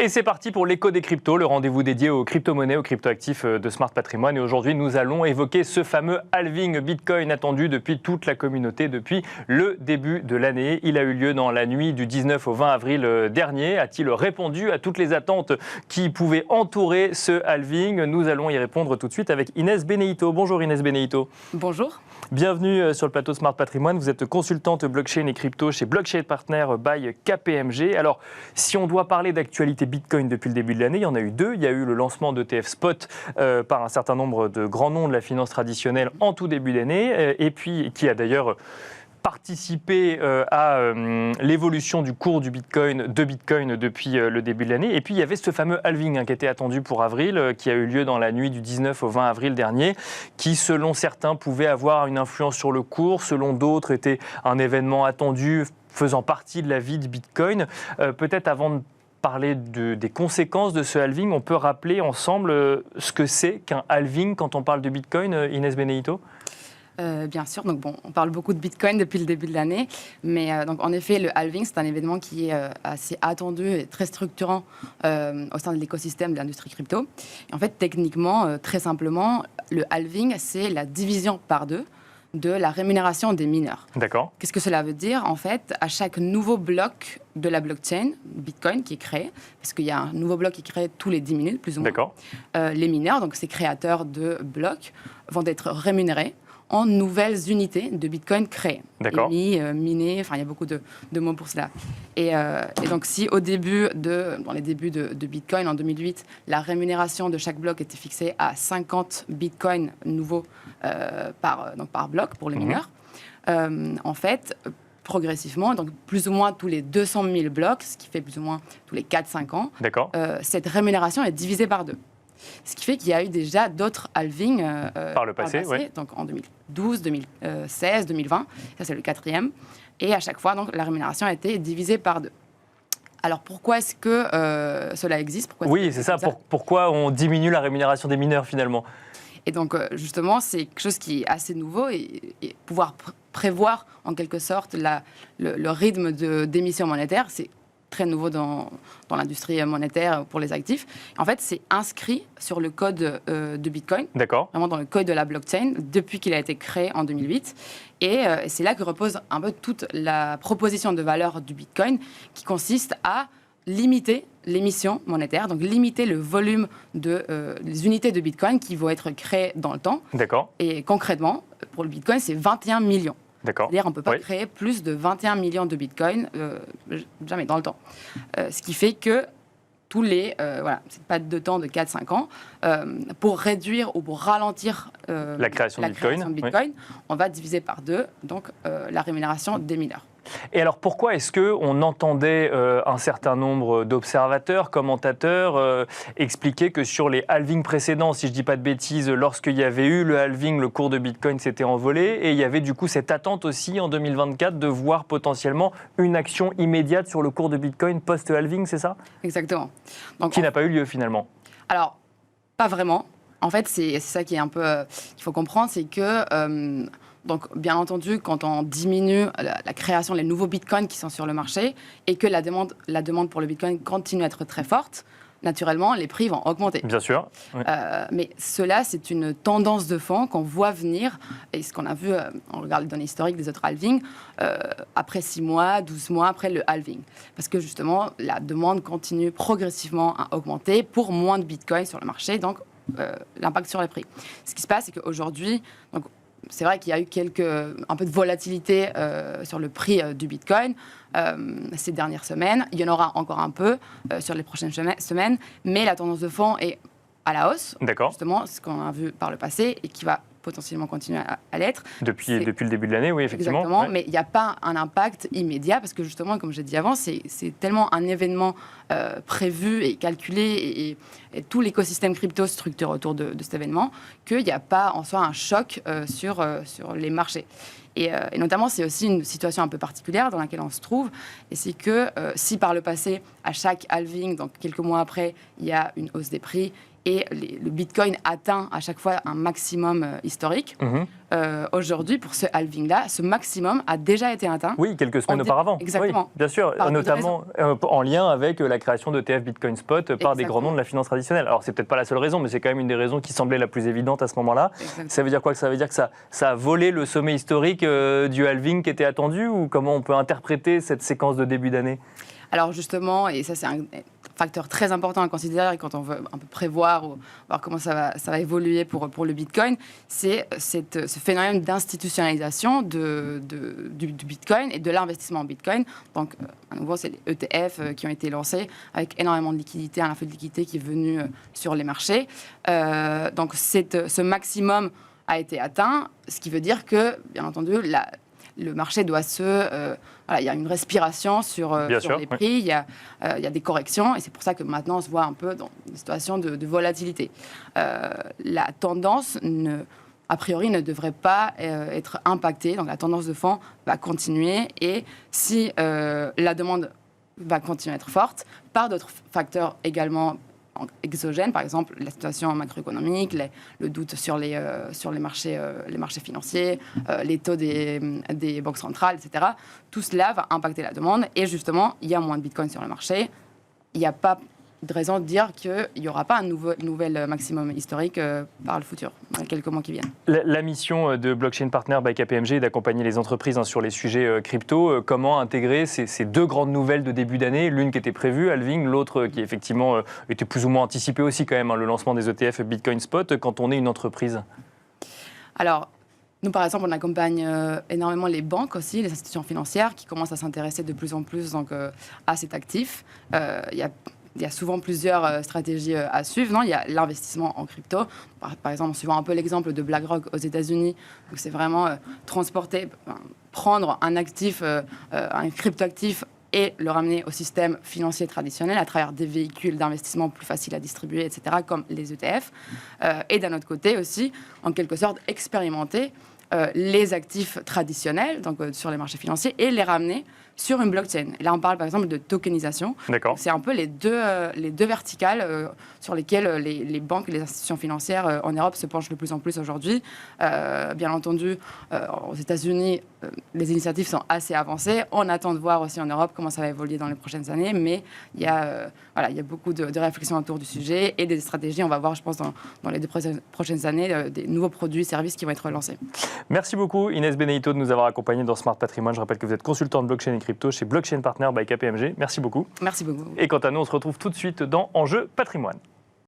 Et c'est parti pour l'écho des cryptos, le rendez-vous dédié aux crypto-monnaies, aux crypto-actifs de Smart Patrimoine. Et aujourd'hui, nous allons évoquer ce fameux halving Bitcoin attendu depuis toute la communauté, depuis le début de l'année. Il a eu lieu dans la nuit du 19 au 20 avril dernier. A-t-il répondu à toutes les attentes qui pouvaient entourer ce halving? Nous allons y répondre tout de suite avec Inès Beneito. Bonjour Inès Beneito. Bonjour. Bienvenue sur le plateau Smart Patrimoine. Vous êtes consultante blockchain et crypto chez Blockchain Partner by KPMG. Alors, si on doit parler d'actualité Bitcoin depuis le début de l'année, il y en a eu deux. Il y a eu le lancement d'ETF Spot par un certain nombre de grands noms de la finance traditionnelle en tout début d'année, et puis qui a d'ailleurs participer à l'évolution du cours de Bitcoin depuis le début de l'année. Et puis, il y avait ce fameux halving qui était attendu pour avril, qui a eu lieu dans la nuit du 19 au 20 avril dernier, qui, selon certains, pouvait avoir une influence sur le cours, selon d'autres, était un événement attendu faisant partie de la vie de Bitcoin. Peut-être avant de parler des conséquences de ce halving, on peut rappeler ensemble ce que c'est qu'un halving quand on parle de Bitcoin, Inès Beneito? Bien sûr, donc bon, on parle beaucoup de Bitcoin depuis le début de l'année, mais donc en effet, le halving, c'est un événement qui est assez attendu et très structurant au sein de l'écosystème de l'industrie crypto. Et en fait, techniquement, très simplement, le halving, c'est la division par deux de la rémunération des mineurs. D'accord. Qu'est-ce que cela veut dire? En fait, à chaque nouveau bloc de la blockchain Bitcoin qui est créé, parce qu'il y a un nouveau bloc qui est créé tous les 10 minutes, plus ou moins. D'accord. Les mineurs, donc ces créateurs de blocs, vont être rémunérés en nouvelles unités de Bitcoin créées. D'accord. Émis, minés, enfin il y a beaucoup de mots pour cela. Et donc si dans les débuts de Bitcoin en 2008, la rémunération de chaque bloc était fixée à 50 Bitcoins nouveaux par bloc pour les mineurs, en fait, progressivement, donc plus ou moins tous les 200 000 blocs, ce qui fait plus ou moins tous les 4-5 ans, cette rémunération est divisée par deux. Ce qui fait qu'il y a eu déjà d'autres halvings par le passé, donc en 2012, 2016, 2020. Ça, c'est le quatrième. Et à chaque fois, donc, la rémunération a été divisée par deux. Alors, pourquoi est-ce que cela existe? Oui, c'est ça. Pourquoi on diminue la rémunération des mineurs, finalement? Et donc, justement, c'est quelque chose qui est assez nouveau et pouvoir prévoir, en quelque sorte, le rythme d'émission monétaire, c'est très nouveau dans l'industrie monétaire pour les actifs. En fait, c'est inscrit sur le code de Bitcoin, vraiment dans le code de la blockchain, depuis qu'il a été créé en 2008. Et c'est là que repose un peu toute la proposition de valeur du Bitcoin, qui consiste à limiter l'émission monétaire, donc limiter le volume des unités de Bitcoin qui vont être créées dans le temps. Et concrètement, pour le Bitcoin, c'est 21 millions. C'est-à-dire qu'on ne peut pas créer plus de 21 millions de Bitcoin, jamais dans le temps. Ce qui fait que tous les, c'est pas de temps de 4-5 ans, pour réduire ou pour ralentir la création de Bitcoin, on va diviser par deux donc, la rémunération des mineurs. Et alors pourquoi est-ce qu'on entendait un certain nombre d'observateurs, commentateurs expliquer que sur les halvings précédents, si je ne dis pas de bêtises, lorsqu'il y avait eu le halving, le cours de Bitcoin s'était envolé et il y avait du coup cette attente aussi en 2024 de voir potentiellement une action immédiate sur le cours de Bitcoin post-halving, c'est ça? Exactement. Donc, qui n'a pas eu lieu finalement? Alors, pas vraiment. En fait, c'est ça qui est un peu qu'il faut comprendre, c'est que donc, bien entendu, quand on diminue la création, les nouveaux bitcoins qui sont sur le marché et que la demande pour le bitcoin continue à être très forte, naturellement, les prix vont augmenter. Bien sûr. Oui. Mais cela, c'est une tendance de fond qu'on voit venir, et ce qu'on a vu, on regarde les données historiques des autres halvings, après 6 mois, 12 mois après le halving. Parce que justement, la demande continue progressivement à augmenter pour moins de bitcoins sur le marché, donc l'impact sur les prix. Ce qui se passe, c'est qu'aujourd'hui, donc, c'est vrai qu'il y a eu un peu de volatilité sur le prix du Bitcoin ces dernières semaines. Il y en aura encore un peu sur les prochaines semaines, mais la tendance de fond est à la hausse. Justement, ce qu'on a vu par le passé et qui va potentiellement continuer à l'être. Depuis le début de l'année, oui, effectivement. Exactement, mais il n'y a pas un impact immédiat parce que justement, comme j'ai dit avant, c'est tellement un événement prévu et calculé et tout l'écosystème crypto structure autour de cet événement qu'il n'y a pas en soi un choc sur les marchés. Et notamment, c'est aussi une situation un peu particulière dans laquelle on se trouve. Et c'est que si par le passé, à chaque halving, donc quelques mois après, il y a une hausse des prix et le Bitcoin atteint à chaque fois un maximum historique. Aujourd'hui, pour ce halving-là, ce maximum a déjà été atteint. Oui, quelques semaines auparavant. Exactement. Oui, bien sûr, notamment en lien avec la création d'ETF Bitcoin Spot par des grands noms de la finance traditionnelle. Alors, c'est peut-être pas la seule raison, mais c'est quand même une des raisons qui semblait la plus évidente à ce moment-là. Ça veut dire quoi? Ça veut dire que ça a volé le sommet historique du halving qui était attendu, ou comment on peut interpréter cette séquence de début d'année? Alors justement, et ça c'est un facteur très important à considérer quand on veut un peu prévoir ou voir comment ça va évoluer pour le Bitcoin, c'est ce phénomène d'institutionnalisation du Bitcoin et de l'investissement en Bitcoin. Donc à nouveau, c'est les ETF qui ont été lancés avec énormément de liquidités, un influx de liquidité qui est venu sur les marchés. Donc ce maximum a été atteint, ce qui veut dire que, bien entendu, le marché doit il y a une respiration sur les prix, il y a des corrections, et c'est pour ça que maintenant on se voit un peu dans une situation de volatilité. La tendance, a priori, ne devrait pas être impactée, donc la tendance de fond va continuer, et si la demande va continuer à être forte, par d'autres facteurs également exogènes, par exemple la situation macroéconomique, le doute sur les marchés financiers, les taux des banques centrales, etc. Tout cela va impacter la demande, et justement, il y a moins de Bitcoin sur le marché. Il n'y a pas de raison de dire qu'il n'y aura pas un nouvel maximum historique par le futur, dans quelques mois qui viennent. La mission de Blockchain Partner by KPMG est d'accompagner les entreprises sur les sujets crypto. Comment intégrer ces deux grandes nouvelles de début d'année, l'une qui était prévue, halving, l'autre qui effectivement était plus ou moins anticipée aussi quand même, le lancement des ETF Bitcoin Spot, quand on est une entreprise? Alors, nous, par exemple, on accompagne énormément les banques aussi, les institutions financières qui commencent à s'intéresser de plus en plus à cet actif. Il y a souvent plusieurs stratégies à suivre. Il y a l'investissement en crypto. Par exemple, en suivant un peu l'exemple de BlackRock aux États-Unis, où c'est vraiment prendre un actif, un cryptoactif, et le ramener au système financier traditionnel à travers des véhicules d'investissement plus faciles à distribuer, etc., comme les ETF. Et d'un autre côté aussi, en quelque sorte, expérimenter les actifs traditionnels, donc sur les marchés financiers, et les ramener sur une blockchain. Et là, on parle par exemple de tokenisation. C'est un peu les deux verticales sur lesquelles les banques et les institutions financières en Europe se penchent de plus en plus aujourd'hui. Bien entendu, aux États-Unis, les initiatives sont assez avancées. On attend de voir aussi en Europe comment ça va évoluer dans les prochaines années, mais il y a beaucoup de réflexions autour du sujet et des stratégies. On va voir, je pense, dans les 2 prochaines années, des nouveaux produits et services qui vont être lancés. Merci beaucoup Inès Beneito de nous avoir accompagnés dans Smart Patrimoine. Je rappelle que vous êtes consultante blockchain et crypto chez Blockchain Partner by KPMG. Merci beaucoup. Merci beaucoup. Et quant à nous, on se retrouve tout de suite dans Enjeu Patrimoine.